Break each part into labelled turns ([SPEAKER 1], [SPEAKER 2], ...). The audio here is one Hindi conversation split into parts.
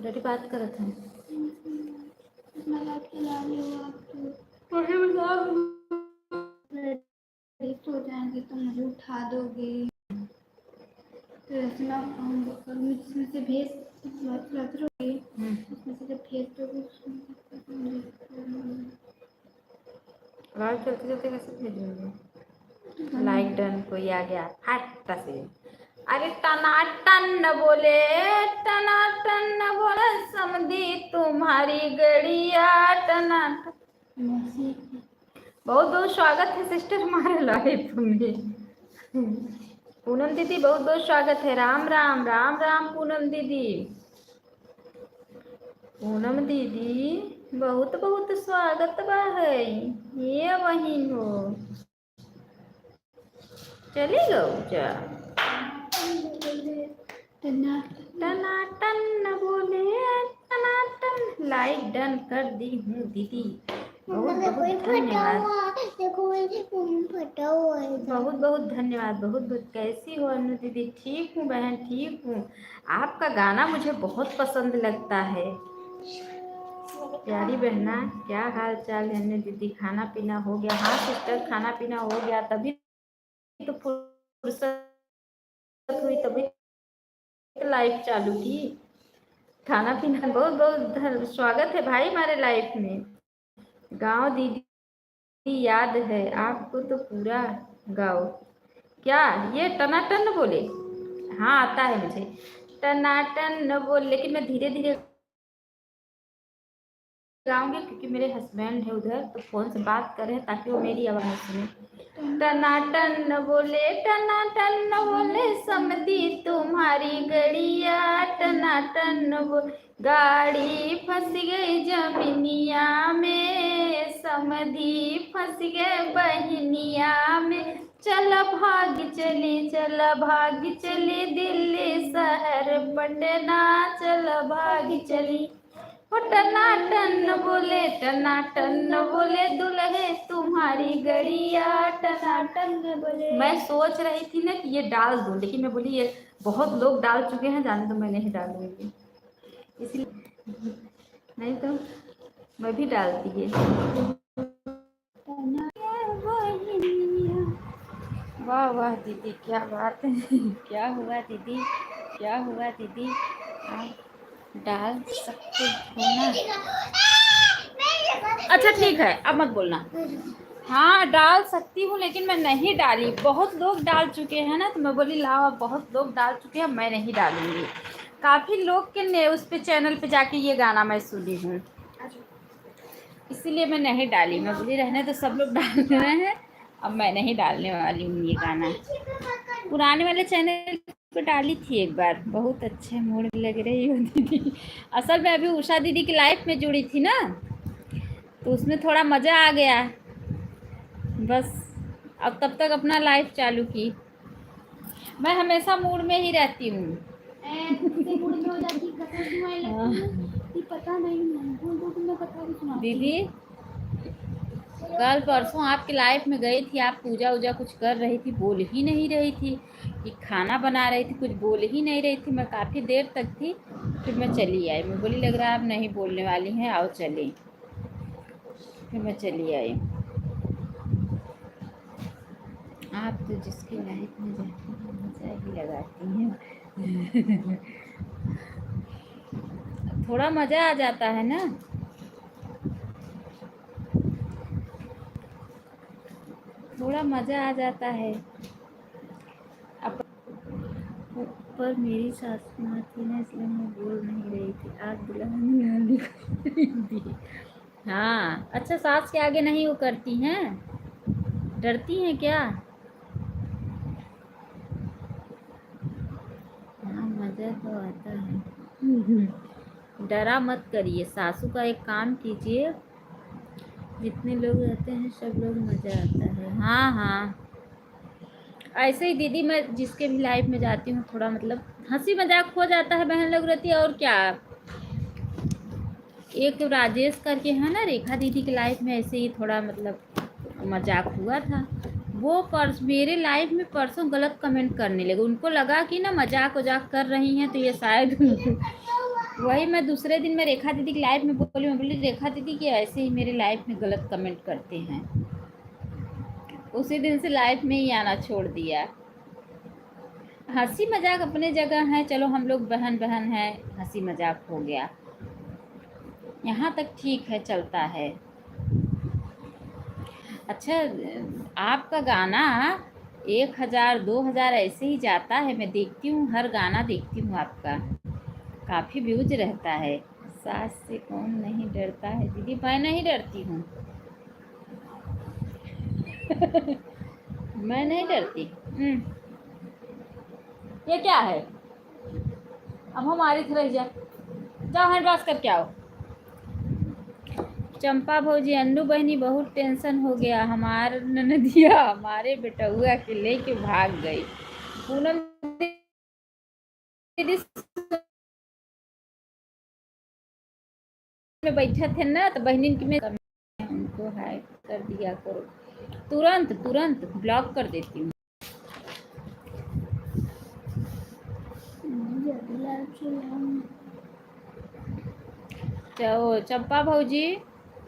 [SPEAKER 1] डरी बात करत है
[SPEAKER 2] सो जाएंगे तो मुझे उठा दोगे, तो रचना इसमें से भेज रहोगे, उसमें से जब भेज दोगे
[SPEAKER 1] लाइव चलते चलते कैसे भेजूंगी। लाइक डन कोई आ गया हट से। अरे टनाटन बोले टनाटन बोले समझी तुम्हारी गड़िया टनाटन। बहुत बहुत स्वागत है सिस्टर हमारे लाइफ में। पूनम दीदी बहुत बहुत स्वागत है। राम राम राम राम पूनम दीदी। पूनम दीदी बहुत बहुत स्वागत बा है। ये वही हो चली गऊ जा टनाटन बोले टनाटन। लाइक डन कर दी हूँ दीदी। बहुत बहुत धन्यवाद। बहुत बहुत धन्यवाद। बहुत बहुत कैसी हो अनु दीदी। ठीक हूँ बहन ठीक हूँ। आपका गाना मुझे बहुत पसंद लगता है। प्यारी बहना क्या हाल चाल है अनु दीदी। खाना पीना हो गया। हाँ सिस्टर खाना पीना हो गया तभी तो फुर्सत हुई तभी तो लाइफ चालू की। खाना पीना बहुत बहुत स्वागत है भाई हमारे लाइफ में। गांव दीदी याद है आपको तो पूरा गाँव। क्या ये टनाटन बोले। हाँ आता है मुझे टनाटन बोल लेकिन मैं धीरे धीरे गाऊंगी क्योंकि मेरे हस्बैंड है उधर तो फोन से बात कर रहे हैं ताकि वो मेरी आवाज़ सुने। टनाटन बोले समधी तुम्हारी गड़िया टनाटन बोल। गाड़ी फंस गई जमीनिया में समधी फंस गए बहनिया में। चल भाग चली दिल्ली शहर पटना चल भाग चली। टनाटन बोले दुल्हे तुम्हारी गड़िया टनाटन बोले। मैं सोच रही थी ना कि ये डाल दूं लेकिन मैं बोली ये बहुत लोग डाल चुके हैं जाने तो मैं नहीं डालूंगी इसलिए नहीं तो मैं भी डालती है। वाह वाह दीदी क्या बात है। क्या हुआ दीदी क्या हुआ दीदी। डाल सकते हो ना। अच्छा ठीक है अब मत बोलना। हाँ डाल सकती हूँ लेकिन मैं नहीं डाली। बहुत लोग डाल चुके हैं ना तो मैं बोली लाओ बहुत लोग डाल चुके हैं मैं नहीं डालूंगी। काफ़ी लोग के ने उस पे चैनल पे जाके ये गाना मैं सुनी हूँ इसीलिए मैं नहीं डाली। मैं बोली रहने तो सब लोग डाल रहे हैं अब मैं नहीं डालने वाली हूँ ये गाना। पुराने वाले चैनल पे डाली थी एक बार बहुत अच्छे मूड लग रही हो दीदी। असल में अभी उषा दीदी की लाइफ में जुड़ी थी ना तो उसमें थोड़ा मज़ा आ गया बस। अब तब तक अपना लाइफ चालू की। मैं हमेशा मूड में ही रहती हूँ। दीदी कल परसों आपकी लाइफ में गई थी आप पूजा वूजा कुछ कर रही थी बोल ही नहीं रही थी कि खाना बना रही थी कुछ बोल ही नहीं रही थी। मैं काफ़ी देर तक थी फिर मैं चली आई। मैं बोली लग रहा है आप नहीं बोलने वाली हैं आओ चले। फिर मैं चली आई। आप तो जिसकी लाइफ में जाती हैं मज़ा ही लगाती हैं। थोड़ा मज़ा आ जाता है ना। थोड़ा मज़ा आ जाता है। पर मेरी सासू माँ थी ना इसलिए मैं बोल नहीं रही थी। आज दुल्हन वाली हाँ अच्छा सास के आगे नहीं वो करती हैं डरती हैं क्या। हाँ मज़ा तो आता है। डरा मत करिए सासू का एक काम कीजिए। जितने लोग रहते हैं सब लोग मज़ा आता है। हाँ हाँ ऐसे ही दीदी मैं जिसके भी लाइफ में जाती हूँ थोड़ा मतलब हंसी मजाक हो जाता है बहन लोग रहती है और क्या। एक तो राजेश करके है ना रेखा दीदी की लाइफ में ऐसे ही थोड़ा मतलब मजाक हुआ था वो मेरे लाइफ में परसों गलत कमेंट करने लगे। उनको लगा कि ना मजाक वजाक कर रही हैं, तो ये शायद वही मैं दूसरे दिन मैं रेखा दीदी की लाइफ में बोली, मैं बोली रेखा दीदी कि ऐसे ही मेरे लाइफ में गलत कमेंट करते हैं। उसी दिन से लाइफ में ही आना छोड़ दिया। हंसी मजाक अपने जगह है, चलो हम लोग बहन बहन हैं, हंसी मजाक हो गया, यहाँ तक ठीक है, चलता है। अच्छा, आपका गाना 1000 2000 ऐसे ही जाता है, मैं देखती हूँ, हर गाना देखती हूँ आपका, काफ़ी व्यूज रहता है। सास से कौन नहीं डरता है दीदी? मैं नहीं डरती हूँ मैं नहीं डरती। ये क्या है? अब हमारी तरह जाओ हैंड वॉश करके आओ। चंपा भौजी, अन्नू बहनी बहुत टेंशन हो गया, हमार ननदिया हमारे बेटुआ के लेके भाग गई। पूनम दीदी में बैठे थे ना, तो बहनी की में उनको हाइड कर दिया करो, तुरंत तुरंत ब्लॉक कर देती हूँ। तो चंपा भौजी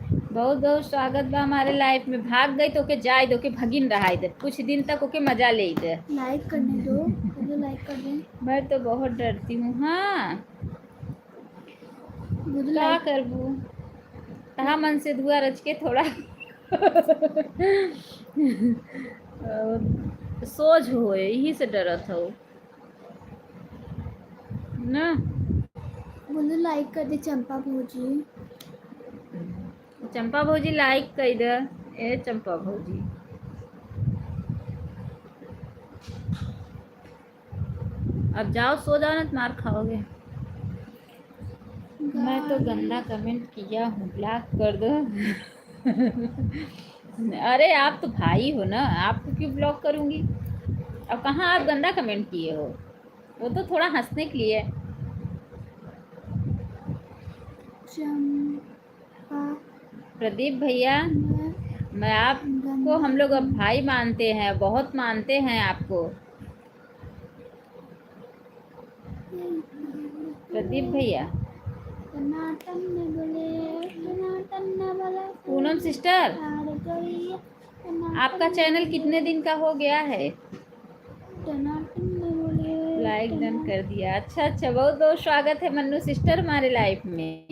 [SPEAKER 1] बहुत बहुत स्वागत बा हमारे लाइफ में। भाग गई तो के जाए दो के भगिन रहा इधर, कुछ दिन तक ओके मजा ले इधर।
[SPEAKER 2] लाइक करने दो, मुझे लाइक कर दें।
[SPEAKER 1] मैं तो बहुत डरती हूँ। हाँ क्या करबू, कहा मन से धुआ रच के थोड़ा सोच हो, यही से डरत हो ना।
[SPEAKER 2] मुझे लाइक कर दे चंपा भौजी।
[SPEAKER 1] चंपा भौजी लाइक कर दे। ए चंपा भौजी, अब जाओ सो जाओ ना, तो मार खाओगे। मैं तो गंदा कमेंट किया हूँ, ब्लॉक कर दो अरे आप तो भाई हो ना, आपको क्यों ब्लॉक करूँगी? अब कहाँ आप गंदा कमेंट किए हो, वो तो थोड़ा हंसने के लिए। प्रदीप भैया, मैं आपको, हम लोग अब भाई मानते हैं, बहुत मानते हैं आपको। प्रदीप भैया, पूनम सिस्टर, आपका चैनल कितने दिन का हो गया है? लाइक डन कर दिया। अच्छा अच्छा, बहुत बहुत स्वागत है मन्नू सिस्टर हमारे लाइफ में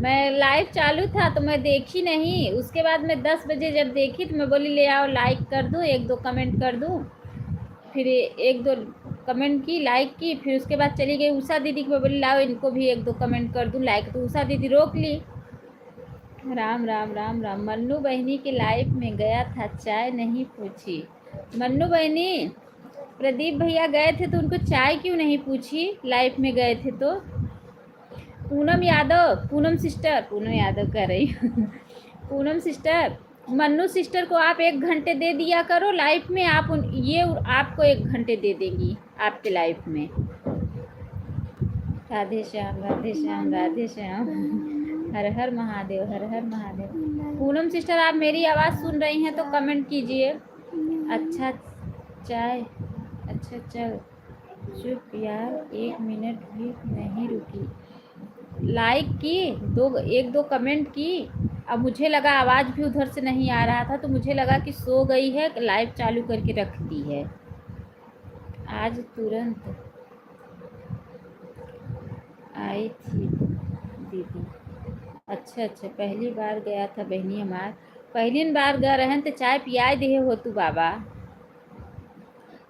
[SPEAKER 1] मैं लाइव चालू था तो मैं देखी नहीं, उसके बाद मैं 10 बजे जब देखी तो मैं बोली ले आओ लाइक कर दूँ, 1-2 कमेंट कर दूँ। फिर 1-2 कमेंट की, लाइक की, फिर उसके बाद चली गई उषा दीदी को, मैं बोली लाओ इनको भी 1-2 कमेंट कर दूँ, लाइक, तो उषा दीदी रोक ली। राम राम राम राम। मन्नू बहनी के लाइफ में गया था, चाय नहीं पूछी। मन्नू बहनी, प्रदीप भैया गए थे तो उनको चाय क्यों नहीं पूछी? लाइफ में गए थे तो। पूनम यादव, पूनम सिस्टर, पूनम यादव कह रही पूनम सिस्टर, मन्नू सिस्टर को आप 1 घंटे दे दिया करो लाइफ में, आप ये आपको 1 घंटे दे देंगी आपके लाइफ में। राधे श्याम राधे श्याम राधे श्याम, हर हर महादेव, हर हर महादेव। पूनम सिस्टर, आप मेरी आवाज़ सुन रही हैं तो कमेंट कीजिए। अच्छा चाय, अच्छा चल चुप यार, 1 मिनट भी नहीं रुकी। लाइक की, 1-2 कमेंट की। अब मुझे लगा आवाज़ भी उधर से नहीं आ रहा था, तो मुझे लगा कि सो गई है, लाइव चालू करके रख दी है। आज तुरंत आई थी दीदी। अच्छा अच्छा, पहली बार गया था बहनी हमार, पहली बार गए रहन तो चाय पियाए दे हो तू बाबा।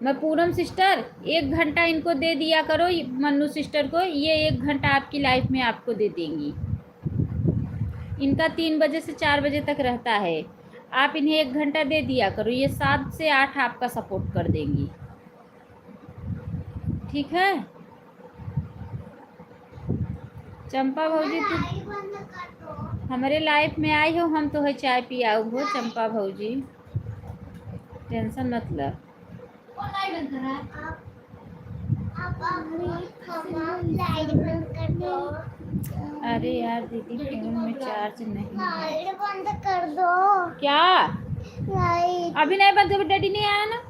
[SPEAKER 1] मैं पूनम सिस्टर 1 घंटा इनको दे दिया करो, मन्नू सिस्टर को, ये 1 घंटा आपकी लाइफ में आपको दे देंगी। इनका 3 बजे से 4 बजे तक रहता है, आप इन्हें 1 घंटा दे दिया करो, ये 7 से 8 आपका सपोर्ट कर देंगी, ठीक है? चंपा भौजी, तू हमारे लाइफ में आई हो, हम तो है चाय पियाओ हो चंपा भौजी, टेंशन मत लो। अरे यार दीदी, फोन में चार्ज नहीं है, बंद कर दो। क्या
[SPEAKER 2] लाइट
[SPEAKER 1] अभी नहीं बंद, अभी डैडी नहीं आया ना।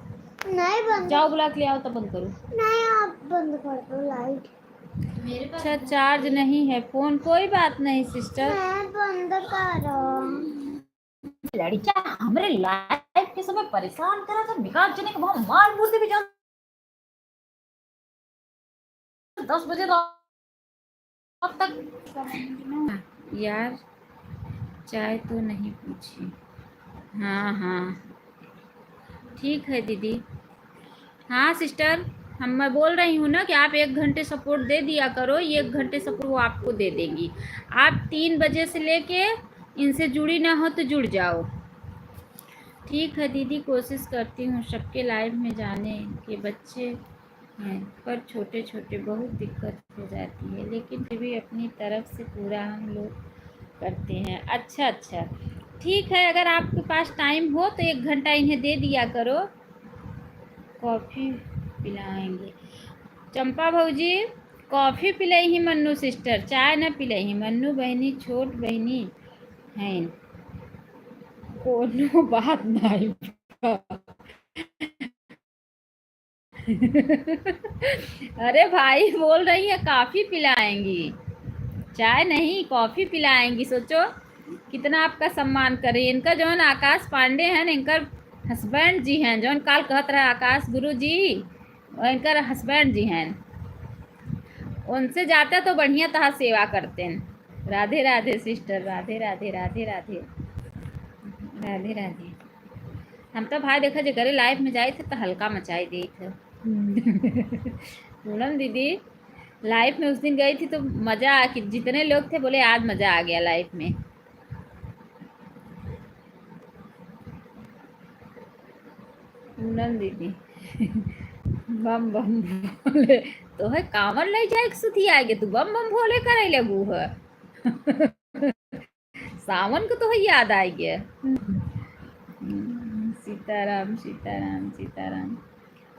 [SPEAKER 2] नहीं बंद,
[SPEAKER 1] जाओ बुला के ले आओ तब बंद करो।
[SPEAKER 2] नहीं आप बंद कर दो लाइट।
[SPEAKER 1] अच्छा चार्ज नहीं है फोन, कोई बात नहीं सिस्टर।
[SPEAKER 2] मैं बंद करो।
[SPEAKER 1] लड़कियां हमारे लाइफ के समय परेशान करा था, बेकार चने के वहां मार मुर्दे भी जान 10 बजे रात तक। यार चाय तो नहीं पूछी। हाँ हाँ ठीक है दीदी। हाँ सिस्टर, मैं बोल रही हूँ ना कि आप 1 घंटे सपोर्ट दे दिया करो, ये 1 घंटे सपोर्ट वो आपको दे देंगी। आप 3 बजे से लेके इनसे जुड़ी ना हो तो जुड़ जाओ। ठीक है दीदी, कोशिश करती हूँ सबके लाइव में जाने के। बच्चे हैं पर छोटे छोटे, बहुत दिक्कत हो जाती है, लेकिन फिर भी अपनी तरफ से पूरा हम लोग करते हैं। अच्छा अच्छा ठीक है, अगर आपके पास टाइम हो तो 1 घंटा इन्हें दे दिया करो। कॉफ़ी पिलाएंगे चंपा भौजी, कॉफ़ी पिलाई ही मन्नू सिस्टर, चाय न पिलाई ही। मन्नू बहनी छोट बहनी हैं, कोनो बात नहीं। अरे भाई बोल रही है कॉफ़ी पिलाएंगी, चाय नहीं कॉफ़ी पिलाएंगी। सोचो कितना आपका सम्मान करे। इनका जौन आकाश पांडे हैं, इनकर हस्बैंड जी हैं, जौन काल कहत रहे आकाश गुरु जी, और इनकर हस्बैंड जी हैं। उनसे जाते तो बढ़िया तरह सेवा करते हैं। राधे राधे सिस्टर, राधे राधे राधे राधे राधे राधे। हम तो भाई देखा जे करे लाइव में जाए थे तो हल्का मचाई दी थे। पूनम दीदी लाइव में उस दिन गई थी तो मज़ा आ कि जितने लोग थे बोले आज मज़ा आ गया लाइव में। पूनम दीदी बम बम भोले तो है कामर ले जाए सुधी आगे, तू बम बम भोले करे लगू है। सावन को तो है याद आ गया। सीताराम सीताराम सीताराम।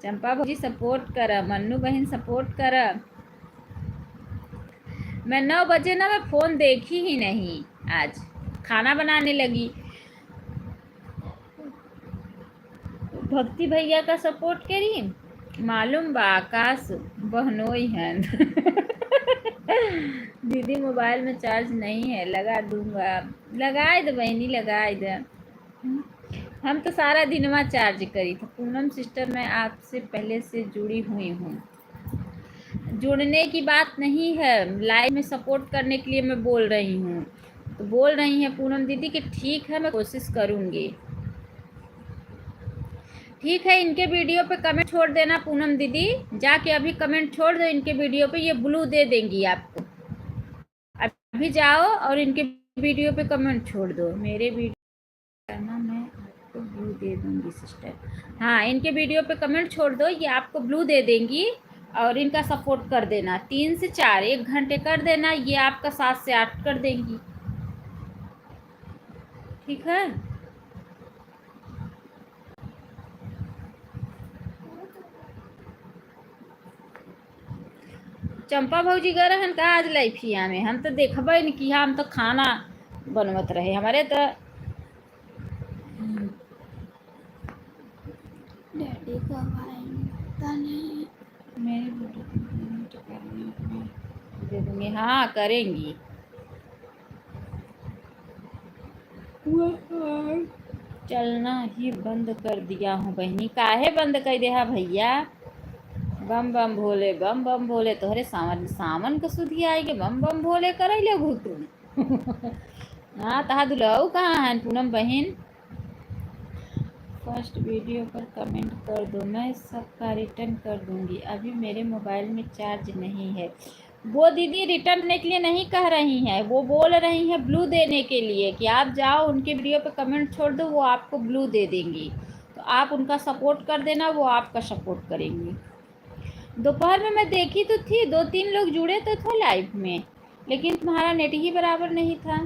[SPEAKER 1] चंपा भौजी सपोर्ट कर, मन्नू बहन सपोर्ट कर। मैं 9 बजे ना मैं फ़ोन देखी ही नहीं, आज खाना बनाने लगी। भक्ति भैया का सपोर्ट करी, मालूम बा आकाश बहनोई हैं। दीदी मोबाइल में चार्ज नहीं है, लगा दूंगा। लगाए दो बहनी लगाए दो। हम तो सारा दिन में चार्ज करी थी। पूनम सिस्टर मैं आपसे पहले से जुड़ी हुई हूँ। जुड़ने की बात नहीं है, लाइव में सपोर्ट करने के लिए मैं बोल रही हूँ। तो बोल रही हैं पूनम दीदी कि ठीक है मैं कोशिश करूँगी। ठीक है, इनके वीडियो पे कमेंट छोड़ देना पूनम दीदी, जाके अभी कमेंट छोड़ दो इनके वीडियो पे, ये ब्लू दे देंगी आपको। अभी जाओ और इनके वीडियो पे कमेंट छोड़ दो। मेरे वीडियो करना मैं आपको ब्लू दे दूंगी सिस्टर। हाँ इनके वीडियो पे कमेंट छोड़ दो, ये आपको ब्लू दे देंगी। और इनका सपोर्ट कर देना, 3 से 4 1 घंटे कर देना, ये आपका 7 से 8 कर देंगी। ठीक है चंपा भौजी गए रहन का आज लैफिया में, हम तो देखबे नहीं किया, हम तो खाना बनवत रहे हमारे तो।
[SPEAKER 2] डैडी का भाई पता नहीं।
[SPEAKER 1] मेरे वीडियो करने दे दूँगी, हाँ करेंगी। चलना ही बंद कर दिया हूँ बहनी। काहे बंद कर दिया भैया? बम बम भोले बम बम भोले, तोहरे सावन सावन के सुधी आएगे बम बम भोले करे ले तुम। हाँ तहा दुलाऊ कहाँ है पूनम बहन? फर्स्ट वीडियो पर कमेंट कर दो, मैं सबका रिटर्न कर दूंगी। अभी मेरे मोबाइल में चार्ज नहीं है। वो दीदी रिटर्न करने के लिए नहीं कह रही हैं, वो बोल रही हैं ब्लू देने के लिए कि आप जाओ उनके वीडियो पे कमेंट छोड़ दो, वो आपको ब्लू दे देंगी। तो आप उनका सपोर्ट कर देना, वो आपका सपोर्ट करेंगी। दोपहर में मैं देखी तो थी, 2-3 लोग जुड़े तो थे लाइव में, लेकिन तुम्हारा नेट ही बराबर नहीं था।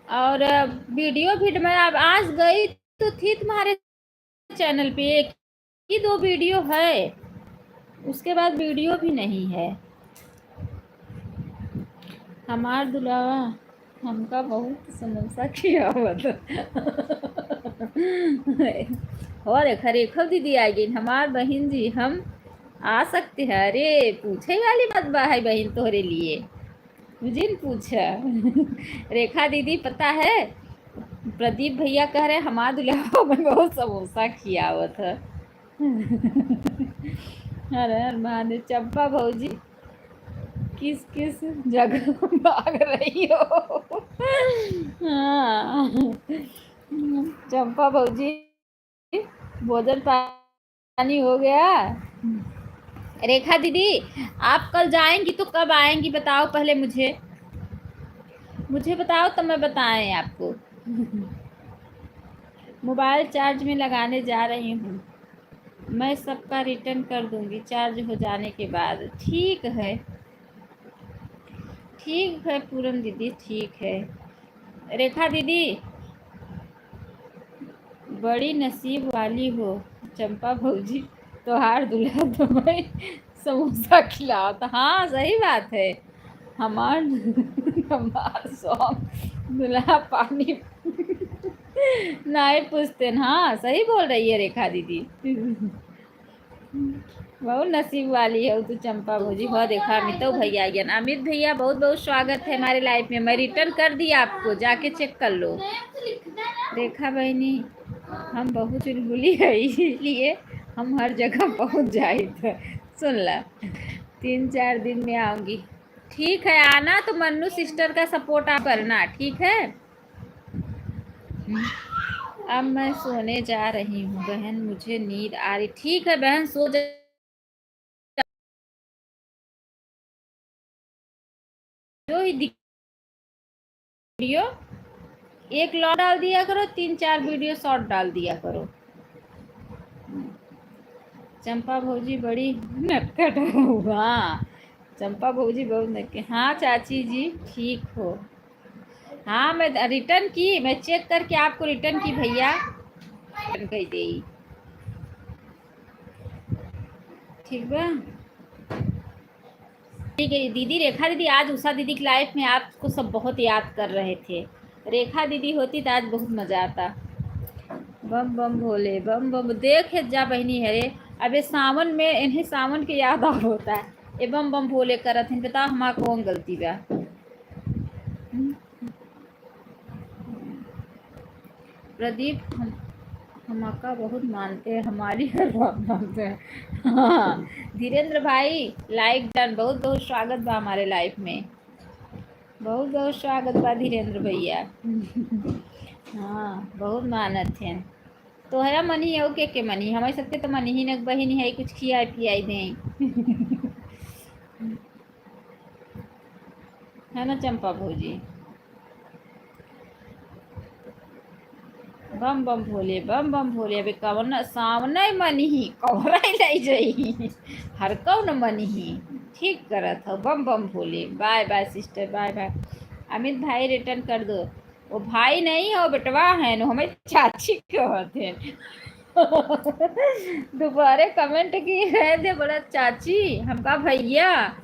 [SPEAKER 1] और वीडियो भी मैं अब आज गई तो थी तुम्हारे चैनल पे, एक ही 2 वीडियो है, उसके बाद वीडियो भी नहीं है। हमार दुलावा हमका बहुत समोसा खिया हुआ था। और रेखा दीदी आ गई, हमार बहन जी हम आ सकते हैं? अरे पूछे वाली बात बा है बहन तोहरे लिए, मुझे पूछा। रेखा दीदी पता है प्रदीप भैया कह रहे हमार दुल्हा में बहुत समोसा खिया हुआ था। अरे महादेव, चंपा भौजी किस किस जगह भाग रही हो? हाँ चंपा भौजी, भोजन पानी हो गया? रेखा दीदी आप कल जाएंगी तो कब आएंगी बताओ पहले, मुझे बताओ तो मैं बताएं आपको। मोबाइल चार्ज में लगाने जा रही हूँ, मैं सबका रिटर्न कर दूंगी चार्ज हो जाने के बाद। ठीक है पूरन दीदी, ठीक है। रेखा दीदी बड़ी नसीब वाली हो चंपा भौजी, तोहार दूल्हा तुम्हें समोसा खिलाओ तो। हाँ सही बात है, हमार सॉन्ग दूल्हा पानी नहीं पूछते ना। हाँ सही बोल रही है रेखा दीदी, बहुत नसीब वाली है तू चंपा भौजी। हो देखा अमित भैया गया, अमित भैया बहुत बहुत स्वागत है हमारे लाइफ में, मैं रिटर्न कर दिया आपको, जाके चेक कर लो। रेखा बहनी हम बहुत चुलबुली है, इसलिए हम हर जगह पहुंच जाए थे। सुन ला 3-4 दिन में आऊंगी। ठीक है आना, तो मन्नू सिस्टर का सपोर्ट आप करना, ठीक है। अब मैं सोने जा रही हूँ बहन, मुझे नींद आ रही। ठीक है बहन सो जा, जो ही वीडियो एक लॉन्ग डाल दिया करो, 3-4 वीडियो शॉर्ट डाल दिया करो। चंपा भौजी बड़ी नक्कट हुआ, चंपा भौजी बहुत नक्कट। हाँ चाची जी ठीक हो? हाँ मैं रिटर्न की, मैं चेक करके आपको रिटर्न की भैया, कही दे। ठीक बा, ठीक है दीदी। रेखा दीदी आज उषा दीदी की लाइफ में आपको सब बहुत याद कर रहे थे, रेखा दीदी होती तो आज बहुत मजा आता। बम बम भोले बम बम, देख जा बहनी है रे, अबे सावन में इन्हें सावन के याद आ होता है, ए बम बम भोले करत हैं, बताओ हमारा कौन गलती बा? प्रदीप हमका बहुत मानते हैं, हमारी हर बात मानते हैं। हाँ धीरेन्द्र भाई लाइक डन, बहुत बहुत स्वागत बा हमारे लाइफ में, बहुत बहुत स्वागत बा धीरेन्द्र भैया। हाँ बहुत मानत हैं, तोहरा मनी है के मनी, हमारे सबके तो मनी ही न बहन है, कुछ खियाई पियाई दें। है ना चंपा भौजी? बम बम भोले बम बम भोले, अबे कवन सावन मन ही कवरा लाई जाई, हर कौन मन ही ठीक करत हो। बम बम Bhole, bye bye sister, bye bye. Amit भाई रिटर्न कर दो, वो भाई नहीं हो बेटवा है नो, हमें चाची कहते हैं। दोबारा कमेंट की है दे, बोला चाची हमका भैया।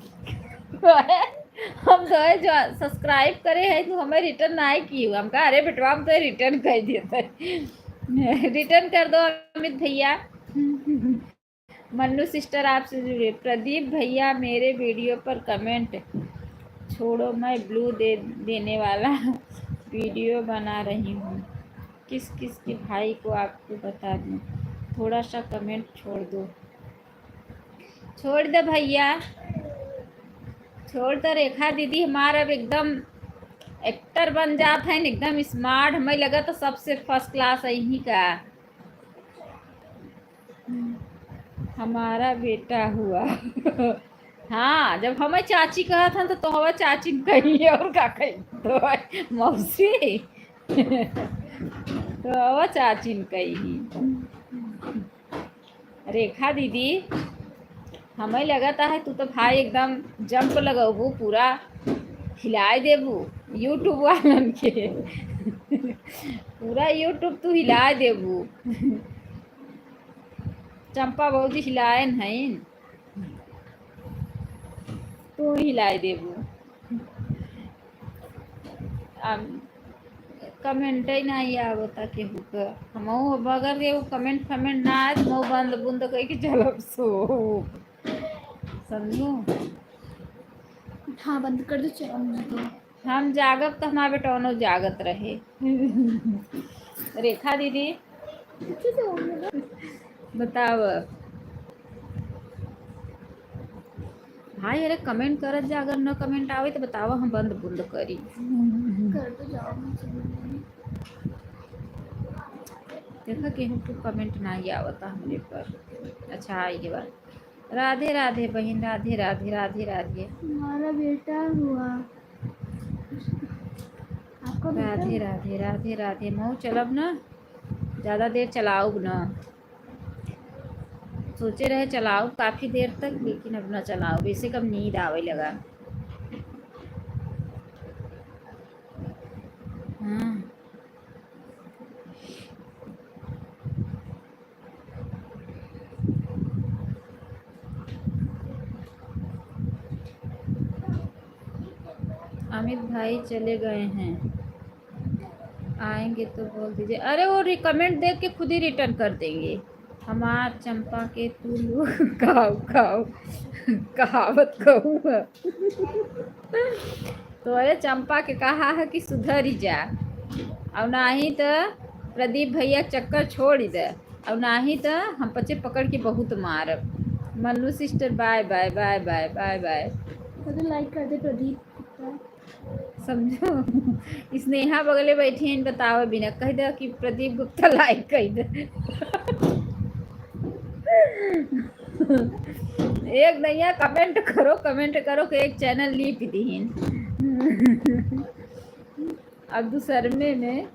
[SPEAKER 1] हम तो है जो सब्सक्राइब करे है तो हमें रिटर्न नहीं की, हम कहा अरे बेटवा हम तो रिटर्न कर देते, रिटर्न कर दो अमित भैया। मन्नू सिस्टर आपसे जुड़े, प्रदीप भैया मेरे वीडियो पर कमेंट छोड़ो, मैं ब्लू देने वाला वीडियो बना रही हूँ, किस किस के भाई को आपको बता दूँ, थोड़ा सा कमेंट छोड़ दो। छोड़ दे भैया, छोड़ दो। रेखा दीदी हमारा अब एकदम एक्टर बन जाता है, एकदम स्मार्ट, हमें लगा तो सबसे फर्स्ट क्लास यही का हमारा बेटा हुआ। हाँ जब हमें चाची कहा था तो हमें चाची कही और का कही तो मौसी तो हवा चाची कही। रेखा दीदी हमें लगता है तू तो भाई एकदम जंप लगबू, पूरा हिलाए देबू यूट्यूब वालन के। पूरा यूट्यूब तू हिला देबू। चंपा बहुत हिलाए नहीं, तू हिलाए देबू। अब कमेंट ही नहीं आवता केहू का, हमहू बगर के कमेंट फमेंट ना आए तो बंद बुंद कह के चलब सो, समझू।
[SPEAKER 2] हाँ बंद कर दो, चलो मुझे तो।
[SPEAKER 1] हम जागब तो हमारे बेटौनो जागत रहे। रेखा दीदी
[SPEAKER 2] अच्छे से हो गया।
[SPEAKER 1] बताव भाई, अरे कमेंट करत जा, अगर न कमेंट आवे तो बताव, हम बंद बुंद करी।
[SPEAKER 2] कर तो जाओ मुझे।
[SPEAKER 1] देखा केहू को कमेंट नहीं आवता हमरे पर। अच्छा आई बात। राधे राधे बहन, राधे राधे राधे राधे
[SPEAKER 2] हमारा बेटा हुआ, आपका बेटा
[SPEAKER 1] राधे
[SPEAKER 2] हुआ?
[SPEAKER 1] राधे राधे राधे। मऊ चलब ना, ज़्यादा देर चलाऊब ना, सोचे रहे चलाओ काफ़ी देर तक, लेकिन अब ना चलाओ, वैसे कब नींद आवे लगा। हाँ अमित भाई चले गए हैं, आएंगे तो बोल दीजिए। अरे वो रिकमेंड देख के खुद ही रिटर्न कर देंगे। हमार चंपा के तू लोग खाओ खाओ, कहावत कहूँ। तो अरे चंपा के कहा है कि सुधर ही जा, और ना ही तो प्रदीप भैया चक्कर छोड़ दे, और ना ही तो हम पचे पकड़ के बहुत मारब। Mallu sister bye bye bye bye bye bye.
[SPEAKER 2] तो लाइक कर दे प्रदीप।
[SPEAKER 1] समझो स्नेहा बगले बैठी हैं, बताओ बिना कह दे कि प्रदीप गुप्ता लाइक कह दे। एक नैया कमेंट करो कि एक चैनल लीप दीन। अब दूसर में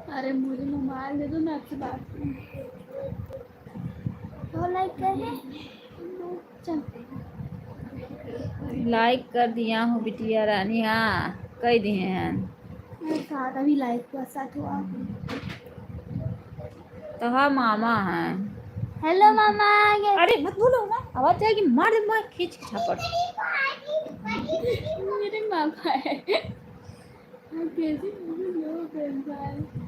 [SPEAKER 2] अरे मुझे मोबाइल दे दो, मैं आपसे बात करूँ। तो लाइक कर दे। चल
[SPEAKER 1] लाइक कर दिया हूँ बिटिया रानी, हाँ कह दिए हैं।
[SPEAKER 2] मेरे साथ अभी लाइक हुआ, साथ हुआ।
[SPEAKER 1] तो हाँ मामा हैं।
[SPEAKER 2] हेलो मामा।
[SPEAKER 1] अरे मत बोलो ना, आवाज जाएगी, मार दे, मार खींच छापड़।
[SPEAKER 2] मेरे मामा है। कैसे लोग हैं।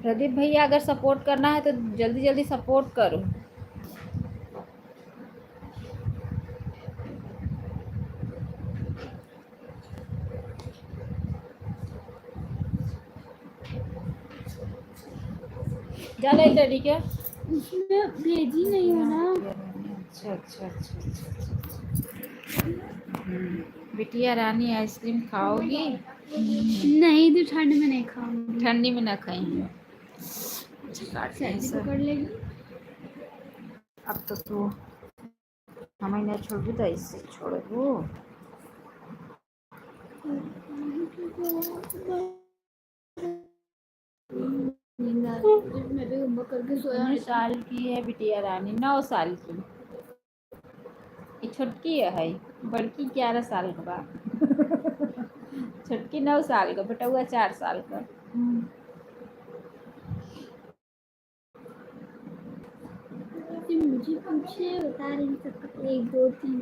[SPEAKER 1] प्रदीप भैया अगर सपोर्ट करना है तो जल्दी जल्दी सपोर्ट करो। ज़्यादा ही डरी क्या?
[SPEAKER 2] उसमें भेजी नहीं हो ना।
[SPEAKER 1] अच्छा अच्छा अच्छा अच्छा। बिटिया रानी आइसक्रीम खाओगी?
[SPEAKER 2] नहीं तो ठंड में नहीं खाऊंगी।
[SPEAKER 1] ठंडी में ना खाएंगे।
[SPEAKER 2] सर्दी पकड़ लेगी।
[SPEAKER 1] अब तो तू हमें नहीं छोड़ू तो इससे छोड़ दो।
[SPEAKER 2] मैं भी होमवर्क करके सोया।
[SPEAKER 1] 19 साल की है बिटिया रानी, 9 साल की। ये छोटकी है, बड़की 11 साल का बा। छोटकी 9 साल का, बटुआ 4 साल का।
[SPEAKER 2] मुझे पूछे बता रही सब 1 2 3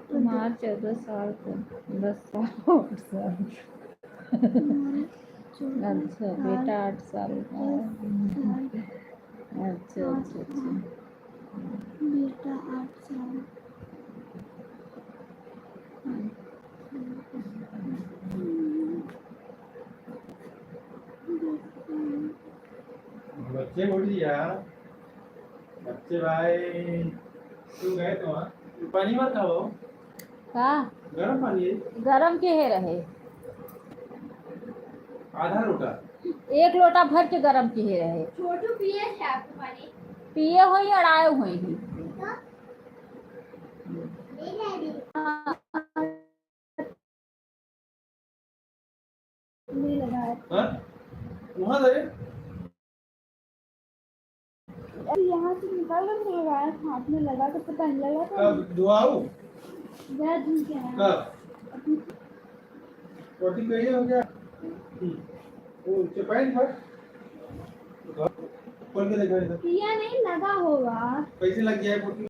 [SPEAKER 1] कुमार 14 साल का, 10 साल 8 साल। अच्छा बेटा 8 साल का। अच्छा अच्छा अच्छा।
[SPEAKER 2] बेटा 8 साल।
[SPEAKER 3] बच्चे उठ दिया। बच्चे भाई तुम गए तो वहाँ पानी मत खाओ,
[SPEAKER 1] का
[SPEAKER 3] गर्म पानी है,
[SPEAKER 1] गरम के है रहे
[SPEAKER 3] आधा लोटा।
[SPEAKER 1] 1 लोटा भर के गरम के है रहे
[SPEAKER 2] छोटू पिए थे आपको पानी
[SPEAKER 1] पिए हुई अड़ाए हुई ही
[SPEAKER 2] नहीं लगा है
[SPEAKER 3] हाँ वहाँ गए
[SPEAKER 2] यहाँ से निकाल कर लगाया था हाथ में लगा तो पता नहीं लगा था
[SPEAKER 3] कब दुआओ
[SPEAKER 2] गया धुल के आया
[SPEAKER 3] कब रोटी कहिए हो गया वो चपाई पर खोल के देखा
[SPEAKER 2] पिया नहीं लगा होगा
[SPEAKER 3] कैसे लग गया है